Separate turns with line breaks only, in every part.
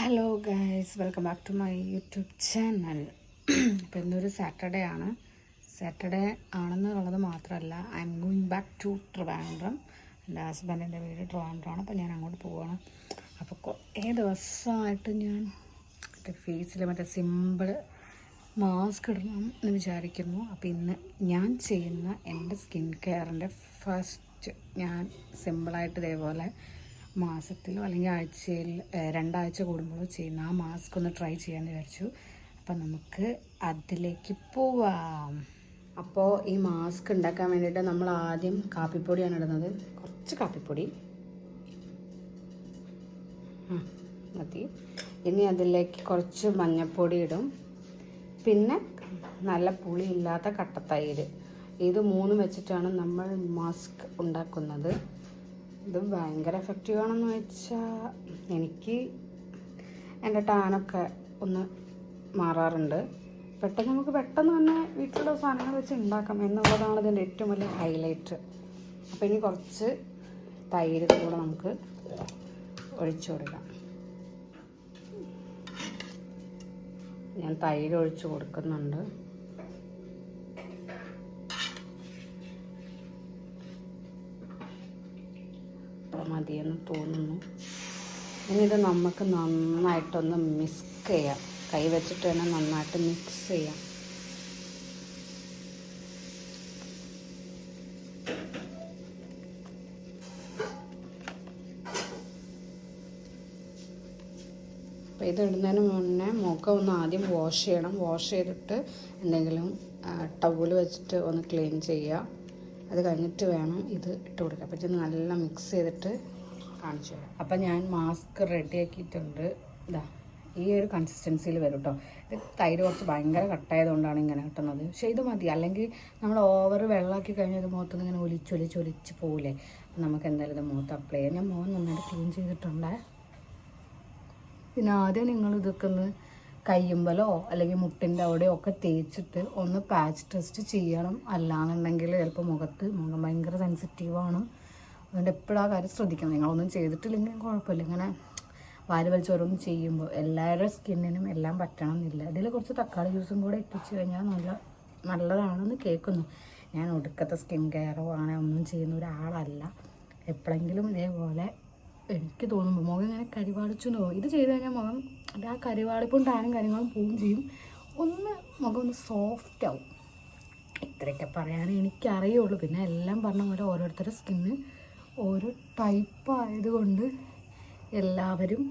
Hello guys, welcome back to my YouTube channel. ഇപ്പോൾ ഇന്നൊരു Saturday ആണെന്നുള്ളത് മാത്രമല്ല, I am going back to Trivandrum. എൻ്റെ ഹസ്ബൻഡിൻ്റെ വീട് ട്രിവാൻഡ്രമാണ്. അപ്പോൾ ഞാൻ അങ്ങോട്ട് പോവുകയാണ്. അപ്പോൾ കുറേ ദിവസമായിട്ട് ഞാൻ ഫേസിൽ സിമ്പിൾ മാസ്ക് ഇടണം എന്ന് വിചാരിക്കുന്നു. അപ്പോൾ ഇന്ന് ഞാൻ ചെയ്യുന്ന എൻ്റെ സ്കിൻ കെയറിൻ്റെ ഫസ്റ്റ് ഞാൻ സിമ്പിളായിട്ട് ഇതേപോലെ മാസത്തിലോ അല്ലെങ്കിൽ ആഴ്ചയിൽ 2 ആഴ്ച കൂടുമ്പോഴോ ചെയ്യുന്ന ആ മാസ്ക് ഒന്ന് ട്രൈ ചെയ്യാമെന്ന് വിചാരിച്ചു. അപ്പം നമുക്ക് അതിലേക്ക് പോവാം. അപ്പോൾ ഈ മാസ്ക് ഉണ്ടാക്കാൻ വേണ്ടിയിട്ട് നമ്മൾ ആദ്യം കാപ്പിപ്പൊടിയാണ് ഇടുന്നത്. കുറച്ച് കാപ്പിപ്പൊടി മതി. ഇനി അതിലേക്ക് കുറച്ച് മഞ്ഞൾപ്പൊടി ഇടും. പിന്നെ നല്ല പുളിയില്ലാത്ത കട്ടത്തൈര്. ഇത് 3 വെച്ചിട്ടാണ് നമ്മൾ മാസ്ക് ഉണ്ടാക്കുന്നത്. ഇത് ഭയങ്കര എഫക്റ്റീവാണെന്ന് വെച്ചാൽ എനിക്ക് എൻ്റെ ടാനൊക്കെ ഒന്ന് മാറാറുണ്ട്. നമുക്ക് പെട്ടെന്ന് തന്നെ വീട്ടിലുള്ള സാധനങ്ങൾ വെച്ച് ഉണ്ടാക്കാം എന്നുള്ളതാണ് ഇതിൻ്റെ ഏറ്റവും വലിയ ഹൈലൈറ്റ്. അപ്പോൾ ഇനി കുറച്ച് തൈര് കൂടെ നമുക്ക് ഒഴിച്ചു കൊടുക്കാം. ഞാൻ തൈര് ഒഴിച്ച് കൊടുക്കുന്നുണ്ട്. മതിയെന്ന് തോന്നുന്നു. ഇനി ഇത് നമുക്ക് നന്നായിട്ടൊന്ന് മിക്സ് ചെയ്യാം. കൈ വെച്ചിട്ട് തന്നെ നന്നായിട്ട് മിക്സ് ചെയ്യാം. അപ്പോൾ ഇതിടുന്നതിന് മുന്നേ മുഖം ഒന്ന് ആദ്യം വാഷ് ചെയ്യണം. വാഷ് ചെയ്തിട്ട് എന്തെങ്കിലും ടവൽ വെച്ചിട്ട് ഒന്ന് ക്ലീൻ ചെയ്യുക. അത് കഴിഞ്ഞിട്ട് വേണം ഇത് ഇട്ട് കൊടുക്കുക. അപ്പോൾ ഇത് നല്ല മിക്സ് ചെയ്തിട്ട് കാണിച്ചു തരാം. അപ്പം ഞാൻ മാസ്ക് റെഡിയാക്കിയിട്ടുണ്ട്. ഇതാ ഈ ഒരു കൺസിസ്റ്റൻസിയിൽ വരും കേട്ടോ. ഇത് തൈര് കുറച്ച് ഭയങ്കര കട്ടായതുകൊണ്ടാണ് ഇങ്ങനെ കിട്ടുന്നത്. പക്ഷേ ഇത് മതി. അല്ലെങ്കിൽ നമ്മൾ ഓവർ വെള്ളമാക്കി കഴിഞ്ഞാൽ ഇത് മുഖത്തുനിന്ന് ഇങ്ങനെ ഒലിച്ചൊലിച്ച് പോകില്ലേ. നമുക്ക് എന്തായാലും ഇത് മുഖത്ത് അപ്ലൈ ചെയ്യാം. ഞാൻ മുഖം നന്നായിട്ട് ക്ലീൻ ചെയ്തിട്ടുണ്ട്. പിന്നെ ആദ്യം നിങ്ങൾ ഇതൊക്കെ ഒന്ന് കയ്യുമ്പലോ അല്ലെങ്കിൽ മുട്ടിൻ്റെ അവിടെയോ ഒക്കെ തേച്ചിട്ട് ഒന്ന് പാച്ച് ടെസ്റ്റ് ചെയ്യണം. അല്ലാന്നുണ്ടെങ്കിൽ ചിലപ്പോൾ മുഖം ഭയങ്കര സെൻസിറ്റീവാണ്. അതുകൊണ്ട് എപ്പോഴും ആ കാര്യം ശ്രദ്ധിക്കണം. നിങ്ങളൊന്നും ചെയ്തിട്ടില്ലെങ്കിൽ കുഴപ്പമില്ല. ഇങ്ങനെ വാരി വലിച്ചോരോന്നും ചെയ്യുമ്പോൾ എല്ലാവരുടെ സ്കിന്നിനും എല്ലാം പറ്റണം എന്നില്ല. ഇതിൽ കുറച്ച് തക്കാളി ജ്യൂസും കൂടെ ഇട്ടിച്ച് കഴിഞ്ഞാൽ നല്ലതാണെന്ന് കേൾക്കുന്നു. ഞാൻ ഒടുക്കത്തെ സ്കിൻ കെയറോ അങ്ങനെ ഒന്നും ചെയ്യുന്ന ഒരാളല്ല. എപ്പോഴെങ്കിലും ഇതേപോലെ എനിക്ക് തോന്നുമ്പോൾ മുഖം ഇങ്ങനെ കരിവാളിച്ചു പോകും. ഇത് ചെയ്ത് കഴിഞ്ഞാൽ മുഖം ആ കരിവാളിപ്പും ടാനും കാര്യങ്ങളും പോവുകയും ചെയ്യും. മുഖം ഒന്ന് സോഫ്റ്റ് ആവും. ഇത്രയൊക്കെ പറയാനേ എനിക്കറിയുള്ളൂ. പിന്നെ എല്ലാം പറഞ്ഞ പോലെ ഓരോരുത്തരുടെ സ്കിന്ന് ഓരോ ടൈപ്പ് ആയതുകൊണ്ട് എല്ലാവരും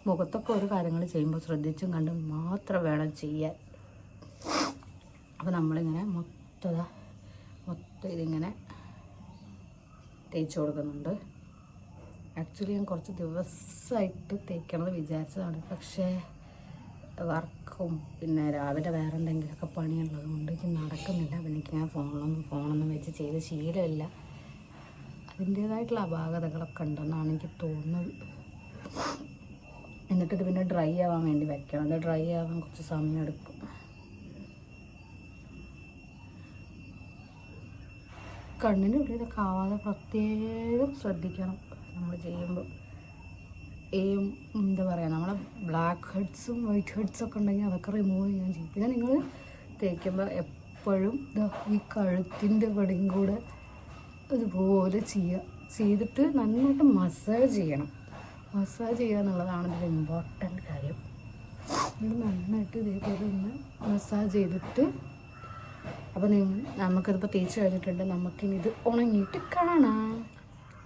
മുഖത്തൊക്കെ ഓരോ കാര്യങ്ങൾ ചെയ്യുമ്പോൾ ശ്രദ്ധിച്ചും കണ്ടും മാത്രം വേണം ചെയ്യാൻ. അപ്പോൾ നമ്മളിങ്ങനെ മൊത്തം ഇതിങ്ങനെ തേച്ച് കൊടുക്കുന്നുണ്ട്. ആക്ച്വലി ഞാൻ കുറച്ച് ദിവസമായിട്ട് തേക്കണമെന്ന് വിചാരിച്ചതാണ്. പക്ഷേ വർക്കും പിന്നെ രാവിലെ വേറെ എന്തെങ്കിലുമൊക്കെ പണിയുള്ളത് കൊണ്ട് എനിക്ക് നടക്കുന്നില്ല. പിന്നെ എനിക്ക് ഞാൻ ഫോണൊന്നും വെച്ച് ചെയ്ത് ശീലമില്ല. അതിൻ്റേതായിട്ടുള്ള അപാകതകളൊക്കെ ഉണ്ടെന്നാണ് എനിക്ക് തോന്നുന്നത്. എന്നിട്ടിത് പിന്നെ ഡ്രൈ ആവാൻ വേണ്ടി വെക്കണം. അത് ഡ്രൈ ആവാൻ കുറച്ച് സമയം എടുക്കും. കണ്ണിൻ്റെ ഉള്ളിൽ ഇതൊക്കെ ആവാതെ പ്രത്യേകം ശ്രദ്ധിക്കണം നമ്മൾ ചെയ്യുമ്പോൾ. എന്താ പറയുക, നമ്മളെ ബ്ലാക്ക് ഹെഡ്സും വൈറ്റ് ഹെഡ്സും ഒക്കെ ഉണ്ടെങ്കിൽ അതൊക്കെ റിമൂവ് ചെയ്യാൻ ചെയ്യും. പിന്നെ നിങ്ങൾ തേക്കുമ്പോൾ എപ്പോഴും ഈ കഴുത്തിൻ്റെ ഇവിടെയും കൂടെ ഇതുപോലെ ചെയ്തിട്ട് നന്നായിട്ട് മസാജ് ചെയ്യണം. മസാജ് ചെയ്യുക എന്നുള്ളതാണ് ഇതിൽ ഇമ്പോർട്ടൻ്റ് കാര്യം. ഇത് നന്നായിട്ട് ഇതേപോലെ ഒന്ന് മസാജ് ചെയ്തിട്ട് അപ്പോൾ നമുക്കിതിപ്പോൾ തേച്ച് കഴിഞ്ഞിട്ടുണ്ട്. നമുക്കിനി ഇത് ഉണങ്ങിയിട്ട് കാണാം.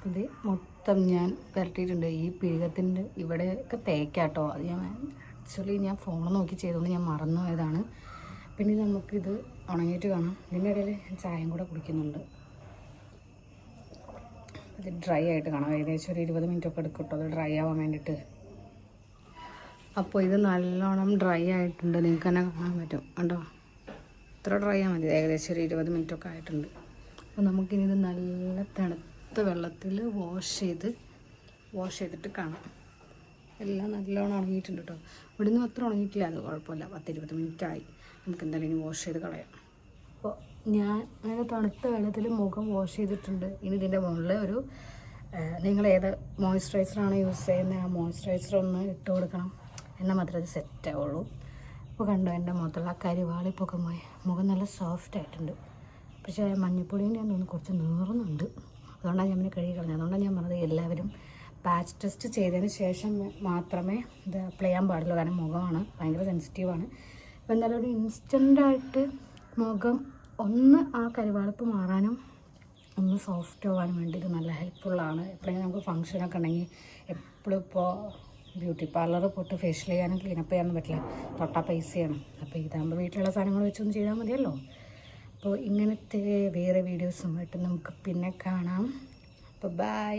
ഇത് മൊത്തം ഞാൻ പുരട്ടിയിട്ടുണ്ട്. ഈ പിഴകത്തിൻ്റെ ഇവിടെയൊക്കെ തേക്കാട്ടോ. അത് ഞാൻ ഫോൺ നോക്കി ചെയ്തുകൊണ്ട് ഞാൻ മറന്നു പോയതാണ്. പിന്നെ നമുക്കിത് ഉണങ്ങിയിട്ട് കാണാം. ഇതിൻ്റെ ഇടയിൽ ഞാൻ ചായയും കൂടെ കുടിക്കുന്നുണ്ട്. അത് ഡ്രൈ ആയിട്ട് കാണാം. ഏകദേശം ഒരു 20 മിനിറ്റൊക്കെ എടുക്കും കേട്ടോ അത് ഡ്രൈ ആവാൻ വേണ്ടിയിട്ട്. അപ്പോൾ ഇത് നല്ലോണം ഡ്രൈ ആയിട്ടുണ്ട്. നിങ്ങൾക്ക് തന്നെ കാണാൻ പറ്റും കണ്ടോ. ഇത്ര ഡ്രൈ ആയാൽ മതി. ഏകദേശം ഒരു 20 മിനിറ്റൊക്കെ ആയിട്ടുണ്ട്. അപ്പോൾ നമുക്കിനി ഇത് നല്ല തണുത്ത വെള്ളത്തിൽ വാഷ് ചെയ്തിട്ട് കാണാം. എല്ലാം നല്ലോണം ഉണങ്ങിയിട്ടുണ്ട് കേട്ടോ. ഇവിടെ നിന്ന് അത്ര ഉണങ്ങിയിട്ടില്ല, അത് കുഴപ്പമില്ല. 10-20 മിനിറ്റ് ആയി. നമുക്ക് എന്തായാലും ഇനി വാഷ് ചെയ്ത് കളയാം. അപ്പോൾ ഞാൻ അങ്ങനെ തണുത്ത വെള്ളത്തിൽ മുഖം വാഷ് ചെയ്തിട്ടുണ്ട്. ഇനി ഇതിൻ്റെ മുകളിൽ ഒരു നിങ്ങൾ ഏത് മോയ്സ്ചറൈസറാണ് യൂസ് ചെയ്യുന്നത് ആ മോയ്സ്ചറൈസർ ഒന്ന് ഇട്ട് കൊടുക്കണം. എന്നാൽ മാത്രമേ അത് സെറ്റ് ആവുള്ളൂ. ഇപ്പോൾ കണ്ടോ എൻ്റെ മുഖത്തുള്ള കരിവാളിപ്പൊക്കെ പോയി, മുഖം നല്ല സോഫ്റ്റ് ആയിട്ടുണ്ട്. പക്ഷേ മഞ്ഞപ്പൊടീൻ്റെ തോന്നുന്നു കുറച്ച് നീറുന്നുണ്ട്. അതുകൊണ്ടാണ് ഞാൻ പിന്നെ കഴുകി കളഞ്ഞത്. അതുകൊണ്ടാണ് ഞാൻ പറഞ്ഞത് എല്ലാവരും പാച്ച് ടെസ്റ്റ് ചെയ്തതിന് ശേഷം മാത്രമേ ഇത് അപ്ലൈ ചെയ്യാൻ പാടുള്ളൂ. കാരണം മുഖമാണ് ഭയങ്കര സെൻസിറ്റീവാണ്. അപ്പോൾ എന്തായാലും ഒരു ഇൻസ്റ്റൻ്റായിട്ട് മുഖം ഒന്ന് ആ കരിവാളിപ്പ് മാറാനും ഒന്ന് സോഫ്റ്റ് ആവാനും വേണ്ടി ഇത് നല്ല ഹെൽപ്ഫുള്ളാണ്. എപ്പോഴെങ്കിലും നമുക്ക് ഫംഗ്ഷനൊക്കെ ഉണ്ടെങ്കിൽ എപ്പോഴും ഇപ്പോൾ ബ്യൂട്ടി പാർലർ പോയിട്ട് ഫേഷ്യൽ ചെയ്യാനും ക്ലീനപ്പ് ചെയ്യാനും പറ്റില്ല, തൊട്ടാ പൈസയാണ്. അപ്പോൾ ഇതാകുമ്പോൾ വീട്ടിലുള്ള സാധനങ്ങൾ വെച്ചൊന്നും ചെയ്താൽ മതിയല്ലോ. അപ്പോൾ ഇങ്ങനത്തെ വേറെ വീഡിയോസുമായിട്ട് നമുക്ക് പിന്നെ കാണാം. അപ്പോൾ ബൈ.